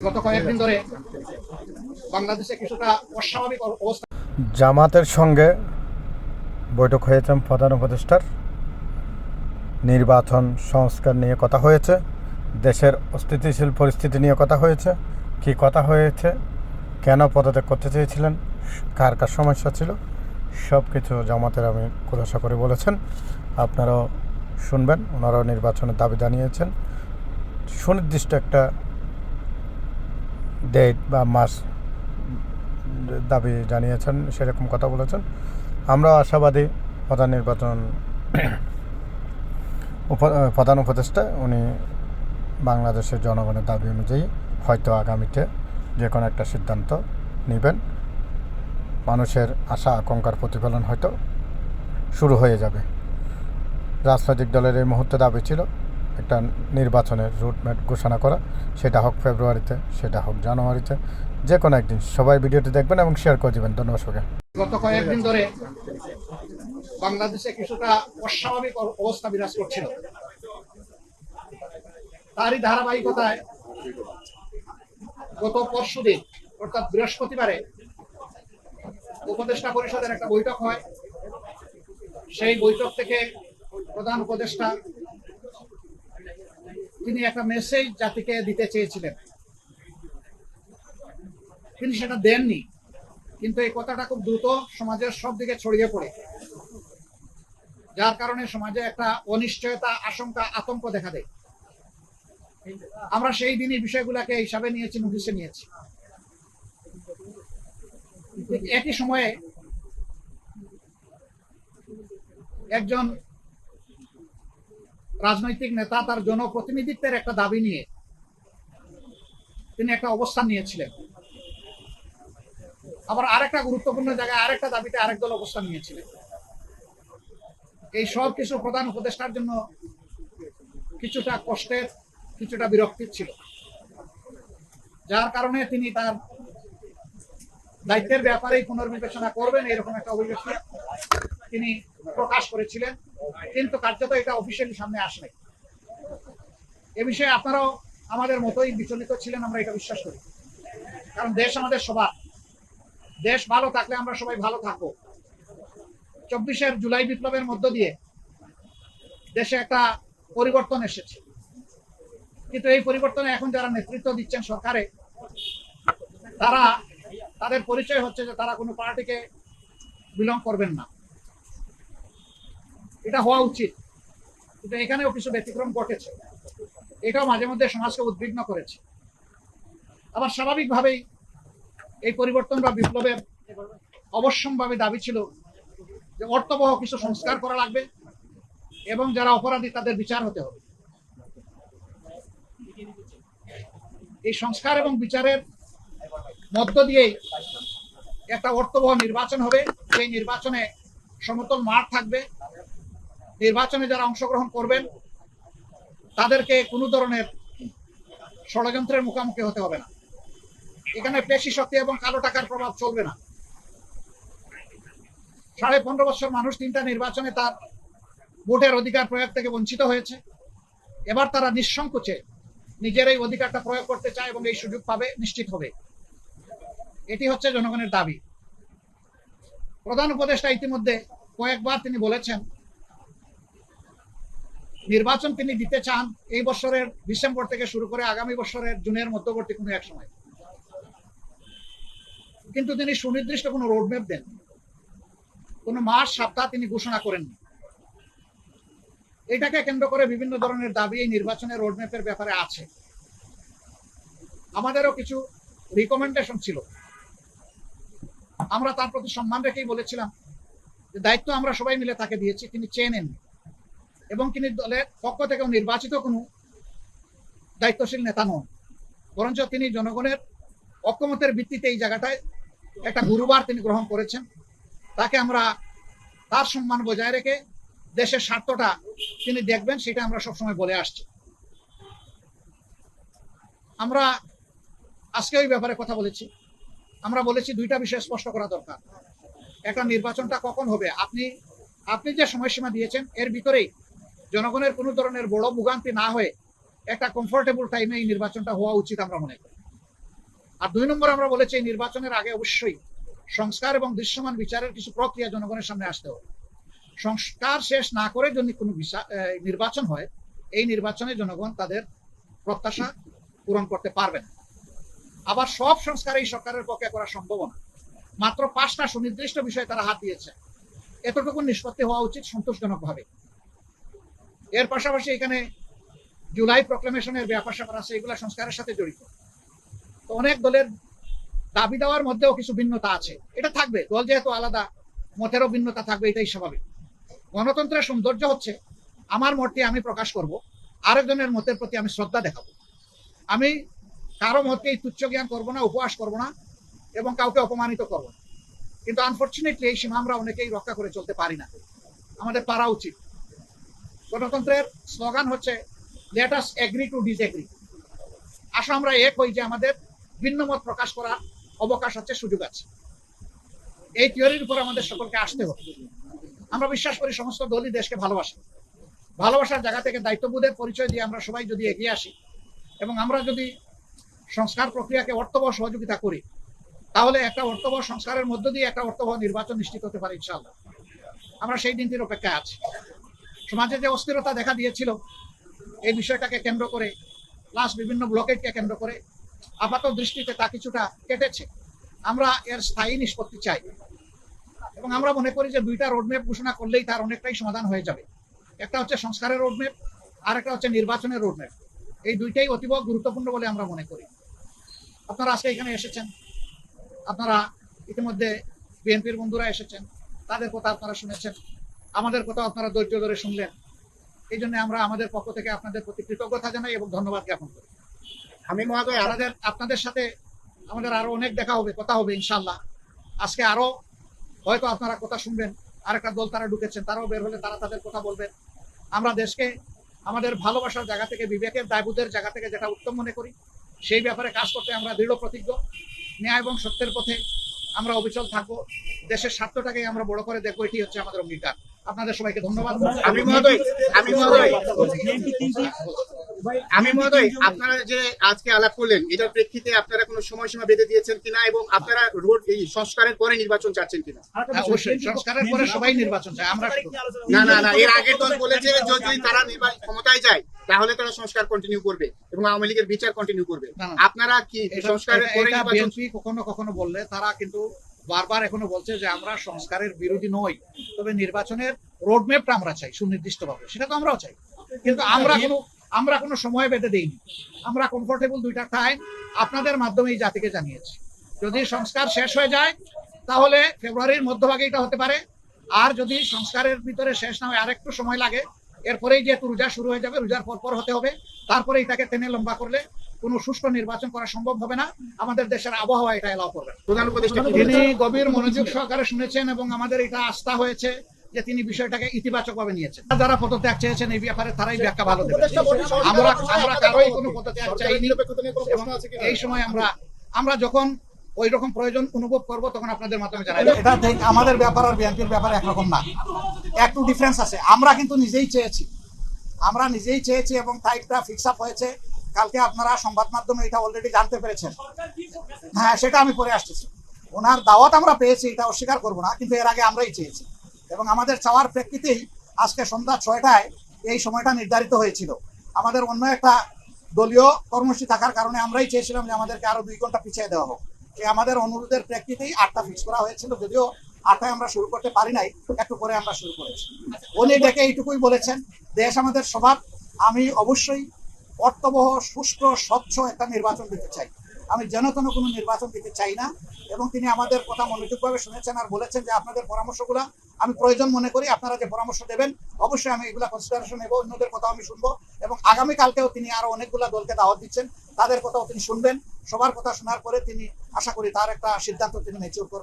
গত কয়েকদিন ধরে বাংলাদেশে কিছুটা অস্বাভাবিক অবস্থা। জামাতের সঙ্গে বৈঠক হয়েছে, প্রধান উপদেষ্টার নির্বাচন সংস্কার নিয়ে কথা হয়েছে, দেশের অস্থিতিশীল পরিস্থিতি নিয়ে কথা হয়েছে। কি কথা হয়েছে, কেন পদত্যাগ করতে চেয়েছিলেন, কার কার সমস্যা ছিল, সব কিছু জামাতের আমি খুলাসা করে বলেছেন। আপনারাও শুনবেন। ওনারাও নির্বাচনের দাবি জানিয়েছেন, সুনির্দিষ্ট একটা ডেট বা মাস দাবি জানিয়েছেন, সেরকম কথা বলেছেন। আমরাও আশাবাদী প্রধান উপদেষ্টা উনি বাংলাদেশের জনগণের দাবি অনুযায়ী হয়তো আগামীতে যে কোনো একটা সিদ্ধান্ত নেবেন। মানুষের আশা আকাঙ্ক্ষার প্রতিফলন হয়তো শুরু হয়ে যাবে। রাজনৈতিক দলের এই মুহূর্তে দাবি ছিল একটা নির্বাচনের রুটম্যাপ ঘোষণা করা, সেটা হোক ফেব্রুয়ারিতে, সেটা হোক জানুয়ারিতে, যে কোনো একদিন। সবাই ভিডিওটি দেখবেন এবং শেয়ার করে দেবেন। ধন্যবাদ সবাইকে। গত কয়েকদিন ধরে বাংলাদেশে কিছুটা অস্বাভাবিক অবস্থা বিরাজ করছিল। তারই ধারাবাহিকতায় গত পরশুদিন অর্থাৎ বৃহস্পতিবারে উপদেষ্টা পরিষদের একটা বৈঠক হয়। সেই বৈঠক থেকে প্রধান উপদেষ্টা তিনি একটা মেসেজ জাতিকে দিতে চেয়েছিলেন, তিনি সেটা দেননি। কিন্তু এই কথাটা খুব দ্রুত সমাজের সব দিকে ছড়িয়ে পড়ে, যার কারণে সমাজে একটা অনিশ্চয়তা, আশঙ্কা, আতঙ্ক দেখা দেয়। আমরা সেই দিনই বিষয়গুলোকে হিসাবে নিয়েছি, নোটিশে নিয়েছি। একই সময়ে একজন রাজনৈতিক নেতা তার জনপ্রতিনিধিত্বের একটা দাবি নিয়ে তিনি একটা অবস্থান নিয়েছিলেন। আবার আরেকটা গুরুত্বপূর্ণ জায়গায় আরেকটা দাবিতে আরেক দল অবস্থান নিয়েছিলেন। এই সব কিছু প্রধান উপদেষ্টার জন্য কিছুটা কষ্টের, কিছুটা বিরক্তির ছিল, যার কারণে তিনি তার দায়িত্বের ব্যাপারেই পুনর্বিবেচনা করবেন এরকম একটা অভিব্যক্তি তিনি প্রকাশ করেছিলেন। কিন্তু কার্যত এটা অফিসিয়ালি সামনে আসেনি। এ বিষয়ে আপনারাও আমাদের মতোই বিচলিত ছিলেন, আমরা এটা বিশ্বাস করি। কারণ দেশ আমাদের সবার, দেশ ভালো থাকলে আমরা সবাই ভালো থাকবো। 24 জুলাই বিপ্লবের মধ্য দিয়ে দেশে একটা পরিবর্তন এসেছে, কিন্তু এই পরিবর্তনে এখন যারা নেতৃত্ব দিচ্ছেন সরকারে, তারা তাদের পরিচয় হচ্ছে যে তারা কোনো পার্টিকে বিলং করবেন না। এটা হওয়া উচিত, কিন্তু এখানেও কিছু ব্যতিক্রম ঘটেছে। এটাও মাঝে মধ্যে সমাজকে উদ্বিগ্ন করেছে। আবার স্বাভাবিকভাবেই এই পরিবর্তন বা বিপ্লবের অবশ্যম্ভাবী দাবি ছিল যে অর্থবহ কিছু সংস্কার করা লাগবে এবং যারা অপরাধী তাদের বিচার হতে হবে। এই সংস্কার এবং বিচারের মধ্য দিয়েই একটা অর্থবহ নির্বাচন হবে। সেই নির্বাচনে সমতল মাঠ থাকবে। নির্বাচনে যারা অংশগ্রহণ করবেন তাদেরকে কোনো ধরনের ষড়যন্ত্রের মুখোমুখি হতে হবে না। এখানে পেশি শক্তি এবং কালো টাকার প্রভাব চলবে না। 15.5 বছর মানুষ 3টা নির্বাচনে তার ভোটের অধিকার প্রয়োগ থেকে বঞ্চিত হয়েছে। এবার তারা নিঃসংকোচে নিজের এই অধিকারটা প্রয়োগ করতে চায় এবং এই সুযোগ পাবে, নিশ্চিত হবে। এটি হচ্ছে জনগণের দাবি। প্রধান উপদেষ্টা ইতিমধ্যে কয়েকবার তিনি বলেছেন নির্বাচন তিনি দিতে চান এই বছরের ডিসেম্বর থেকে শুরু করে আগামী বছরের জুনের মধ্যবর্তী কোনো এক সময়। কিন্তু তিনি সুনির্দিষ্ট কোনো রোডম্যাপ দেন, কোনো মাস, সপ্তাহ তিনি ঘোষণা করেননি। এটাকে কেন্দ্র করে বিভিন্ন ধরনের দাবি এই নির্বাচনের রোডম্যাপের ব্যাপারে আছে। আমাদেরও কিছু রিকমেন্ডেশন ছিল, আমরা তার প্রতি সম্মান রেখেই বলেছিলাম যে দায়িত্ব আমরা সবাই মিলে তাকে দিয়েছি, তিনি চেয়ে নেন এবং তিনি দলের পক্ষ থেকেও নির্বাচিত কোনো দায়িত্বশীল নেতা নন, বরঞ্চ তিনি জনগণের ঐক্যমতের ভিত্তিতে এই জায়গাটায় একটা গুরুবার তিনি গ্রহণ করেছেন। তাকে আমরা তার সম্মান বজায় রেখে দেশের স্বার্থটা তিনি দেখবেন, সেটা আমরা সবসময় বলে আসছি। আমরা আজকে ওই ব্যাপারে কথা বলেছি। আমরা বলেছি 2টা বিষয় স্পষ্ট করা দরকার। একটা, নির্বাচনটা কখন হবে, আপনি যে সময়সীমা দিয়েছেন এর ভিতরেই জনগণের কোনো ধরনের বড় ভোগান্তি না হয়ে একটা কমফোর্টেবল টাইমে এই নির্বাচনটা হওয়া উচিত আমরা মনে করি। আর 2 নম্বর আমরা বলেছি এই নির্বাচনের আগে অবশ্যই সংস্কার এবং দৃশ্যমান বিচারের কিছু প্রক্রিয়া জনগণের সামনে আসতে হবে। সংস্কার শেষ না করে যদি কোনো নির্বাচন হয়, এই নির্বাচনে জনগণ তাদের প্রত্যাশা পূরণ করতে পারবে না। আবার সব সংস্কার এই সরকারের পক্ষে করা সম্ভব না। মাত্র 5টা সুনির্দিষ্ট বিষয়ে তারা হাত দিয়েছে, এতটুকু নিষ্পত্তি হওয়া উচিত সন্তোষজনক ভাবে। এর পাশাপাশি এখানে জুলাই প্রক্লেমেশনের ব্যাপার স্যাপার আছে, এগুলা সংস্কারের সাথে জড়িত। তো অনেক দলের দাবি দেওয়ার মধ্যেও কিছু ভিন্নতা আছে, এটা থাকবে, দল যেহেতু আলাদা মতেরও ভিন্নতা থাকবে, এটাই স্বাভাবিক। গণতন্ত্রের সৌন্দর্য হচ্ছে আমার মতটি আমি প্রকাশ করব, আরেকজনের মতের প্রতি আমি শ্রদ্ধা দেখাবো। আমি কারো মতকেই তুচ্ছ জ্ঞান করবো না, উপহাস করবো না এবং কাউকে অপমানিত করবো না। কিন্তু আনফর্চুনেটলি এই সীমা আমরা অনেকেই রক্ষা করে চলতে পারি না, আমাদের পারা উচিত। গণতন্ত্রের স্লোগান হচ্ছে let us agree to disagree. আসলে আমরা এক হই যে আমাদের ভিন্ন মত প্রকাশ করার অবকাশ আছে, সুযোগ আছে। এই থিওরির উপর আমাদের সকলকে আসতে হবে। আমরা বিশ্বাস করি সমস্ত দলই দেশকে ভালোবাসে, ভালোবাসার জায়গা থেকে দায়িত্ববোধের পরিচয় দিয়ে আমরা সবাই যদি এগিয়ে আসি এবং আমরা যদি সংস্কার প্রক্রিয়াকে অর্থবহ সহযোগিতা করি, তাহলে একটা অর্থবহ সংস্কারের মধ্য দিয়ে একটা অর্থবহ নির্বাচন নিশ্চিত হতে পারে ইনশাআল্লাহ। আমরা সেই দিনটির অপেক্ষায় আছি। সমাজে যে অস্থিরতা দেখা দিয়েছিল এই বিষয়টাকে কেন্দ্র করে, প্লাস বিভিন্ন ব্লকেটকে কেন্দ্র করে আপাত দৃষ্টিতে তা কিছুটা কেটেছে। আমরা এর স্থায়ী নিষ্পত্তি চাই এবং আমরা মনে করি যে 2টা রোডম্যাপ ঘোষণা করলেই তার অনেকটাই সমাধান হয়ে যাবে। একটা হচ্ছে সংস্কারের রোডম্যাপ, আর একটা হচ্ছে নির্বাচনের রোডম্যাপ। এই দুইটাই অতীব গুরুত্বপূর্ণ বলে আমরা মনে করি। আপনারা আজকে এখানে এসেছেন, আপনারা ইতিমধ্যে বিএনপির বন্ধুরা এসেছেন, তাদের কথা আপনারা শুনেছেন, আমাদের কথা আপনারা ধৈর্য ধরে শুনলেন। এই জন্য আমরা আমাদের পক্ষ থেকে আপনাদের প্রতি কৃতজ্ঞতা জানাই এবং ধন্যবাদ জ্ঞাপন করি। আমি মহোদয় আপনাদের সাথে আমাদের আরো অনেক দেখা হবে, কথা হবে ইনশাআল্লাহ। আজকে আরো হয়তো আপনারা কথা শুনবেন, আরেকটা দল তারা ঢুকেছেন, তারাও বের হলে তারা তাদের কথা বলবেন। আমরা দেশকে আমাদের ভালোবাসার জায়গা থেকে, বিবেকের দায়বোধের জায়গা থেকে যেটা উত্তম মনে করি, সেই ব্যাপারে কাজ করতে আমরা দৃঢ় প্রতিজ্ঞ। ন্যায় এবং সত্যের পথে আমরা অবিচল থাকবো, দেশের স্বার্থটাকে আমরা বড় করে দেখবো, এটি হচ্ছে আমাদের অঙ্গীকার। আপনাদের সবাইকে ধন্যবাদ। আমি মহোদয় আপনারা যে আজকে আলাপ করলেন, এটার প্রেক্ষিতে আপনারা কোনো সময়সীমা বেঁধে দিয়েছেন কিনা এবং আপনারা এই সংস্কারের পরে নির্বাচন চাচ্ছেন কিনা? অবশ্যই সংস্কারের পরে সবাই নির্বাচন চায়, আমরা না, এর আগের দল বলেছে যদি তারা ক্ষমতায় যায় তাহলে তারা সংস্কার কন্টিনিউ করবে এবং আওয়ামী লীগের বিচার কন্টিনিউ করবে। আপনারা কি সংস্কারের পরে নির্বাচন? কখনো বললে তারা কিন্তু বারবার এখনো বলছে যে আমরা সংস্কারের বিরোধী নই, তবে নির্বাচনের রোডম্যাপটা আমরা চাই সুনির্দিষ্টভাবে, সেটা তো আমরাও চাই। কিন্তু আমরা কোনো সময় বেঁধে দেইনি। আমরা কমফোর্টেবল 2টা টাইম আপনাদের মাধ্যমে এই জাতিকে জানিয়েছি। যদি সংস্কার শেষ হয়ে যায় তাহলে ফেব্রুয়ারির মধ্যভাগে এটা হতে পারে, আর যদি সংস্কারের ভিতরে শেষ না হয় আরেকটু সময় লাগে, এরপরেই যেহেতু রোজা শুরু হয়ে যাবে, রোজার পর হতে হবে, তারপরে এটাকে টেনে লম্বা করলে কোনো সুষ্ঠু নির্বাচন করা সম্ভব হবে না। আমাদের দেশের আবহাওয়া এটা এলাও করবে। প্রধান উপদেষ্টা তিনি গভীর মনোযোগ সহকারে শুনেছেন এবং আমাদের এটা আস্থা হয়েছে যে তিনি বিষয়টাকে ইতিবাচক ভাবে নিয়েছেন। যারা পদত্যাগ চেয়েছেন এই ব্যাপারে তারাই ব্যাখ্যা ভালো দেবেন। আমরা কারোই কোনো পদত্যাগ চাইনি। এই সময় আমরা যখন ওই রকম প্রয়োজন অনুভব করব তখন আপনাদের মাধ্যমে জানাই। এটা আমাদের ব্যাপার আর বিএনপির ব্যাপার একরকম না, একটু ডিফারেন্স আছে। আমরা কিন্তু নিজেই চেয়েছি এবং টাইপটা ফিক্স আপ হয়েছে। কালকে আপনারা সংবাদ মাধ্যমে এটা অলরেডি জানতে পেরেছেন। হ্যাঁ, সেটা আমি পরে আসতেছি। ওনার দাওয়াত আমরা পেয়েছি, এটা অস্বীকার করবো না, কিন্তু এর আগে আমরাই চেয়েছি এবং আমাদের চাওয়ার প্রেক্ষিতেই আজকে সন্ধ্যা 6টায় এই সময়টা নির্ধারিত হয়েছিল। আমাদের অন্য একটা দলীয় কর্মসূচি থাকার কারণে আমরাই চেয়েছিলাম যে আমাদেরকে আরো 2 ঘন্টা পিছিয়ে দেওয়া হোক। আমাদের অনুরোধের প্রেক্ষিতেই 8টা ফিক্স করা হয়েছিল, যদিও 8টায় আমরা শুরু করতে পারি নাই, একটু পরে আমরা শুরু করেছি। উনি ডেকে এইটুকুই বলেছেন, দেশ আমাদের সবার, আমি অবশ্যই অর্থবহ, সুষ্ঠু, স্বচ্ছ একটা নির্বাচন দিতে চাই, আমি যেন তেন কোনো নির্বাচন দিতে চাই না। এবং তিনি আমাদের কথা মনোযোগভাবে শুনেছেন আর বলেছেন যে আপনাদের পরামর্শগুলো আমি প্রয়োজন মনে করি, আপনারা যে পরামর্শ দেবেন অবশ্যই আমি এগুলা কনসিডারেশন নেব, অন্যদের কথাও আমি শুনবো এবং আগামীকালকেও তিনি আরো অনেকগুলা দলকে দাওয়াত দিচ্ছেন, তাদের কথাও তিনি শুনবেন। সবার কথা শোনার পরে তিনি আশা করি তার একটা সিদ্ধান্ত তিনি ম্যাচিউর করবেন।